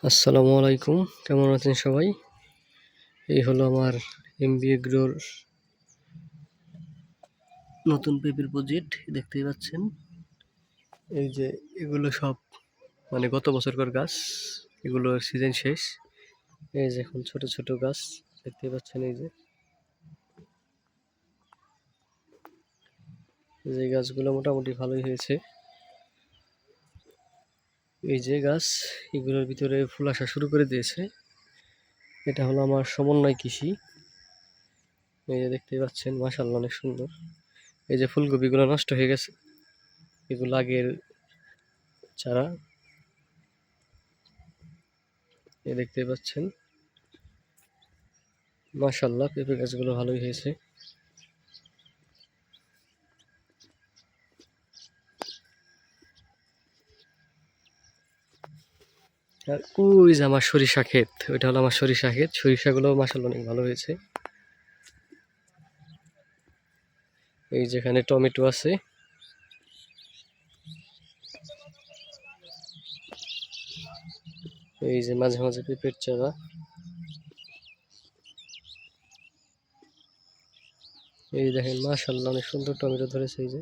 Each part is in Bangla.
আসসালামু আলাইকুম, কেমন আছেন সবাই? এই হলো আমার এমবি এগ্রোর নতুন পেঁপের প্রজেক্ট, দেখতেই পাচ্ছেন। এই যে এগুলো সব গত বছরকার গাছ, এগুলোর সিজন শেষ। এই যে এখন ছোট ছোট গাছ দেখতেই পাচ্ছেন। এই যে গাছগুলো মোটামুটি ভালোই হয়েছে। এই যে গাছ, এগুলোর ভিতরে ফুল আসা শুরু করে দিয়েছে। এটা হলো আমার সমন্বয় কৃষি। এই যে দেখতেই পাচ্ছেন, মাশাআল্লাহ অনেক সুন্দর। এই যে ফুলকপিগুলো নষ্ট হয়ে গেছে, এগুলো আগের চারা। এই দেখতেই পাচ্ছেন, মাশাআল্লাহ পেঁপে গাছগুলো ভালোই হয়েছে। আর ওই যে আমার সরিষা ক্ষেত, ওইটা হলো আমার সরিষা ক্ষেত। সরিষাগুলো মাশাআল্লাহ অনেক ভালো হয়েছে। এই যেখানে টমেটো আছে, এই যে মাঝে মাঝে পেঁপের চারা। এই দেখেন মাশাআল্লাহ অনেক সুন্দর টমেটো ধরেছে। এই যে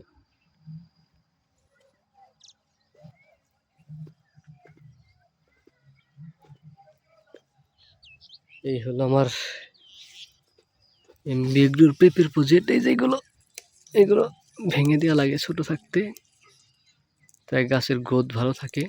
এই হলো আমার এমবি এগ্রোর পেঁপের প্রজেক্ট। এই যে এগুলো ভেঙে দেওয়া লাগে ছোট থাকতে, তাই গাছের গ্রোথ ভালো থাকে।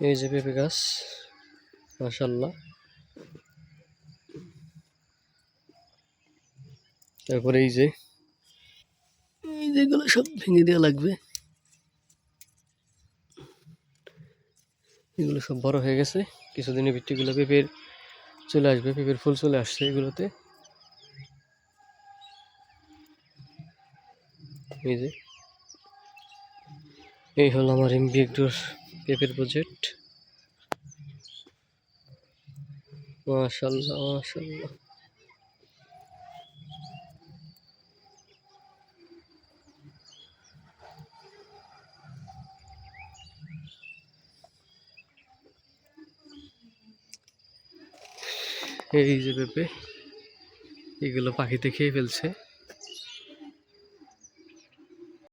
এই যে পেঁপে গাছ, মাশাআল্লাহ। তারপরে এই যেগুলো সব ভেঙে দেওয়া লাগবে। এগুলো সব বড় হয়ে গেছে, কিছুদিনের ভিত্তিগুলো পেঁপের চলে আসবে, পেঁপের ফুল চলে আসছে এগুলোতে। এই যে এই হলো আমার এমবি এগ্রোর পেঁপের প্রজেক্ট। মাশাআল্লাহ মাশাআল্লাহ। এই যে পেঁপে, এগুলো পাখিতে খেয়ে ফেলছে।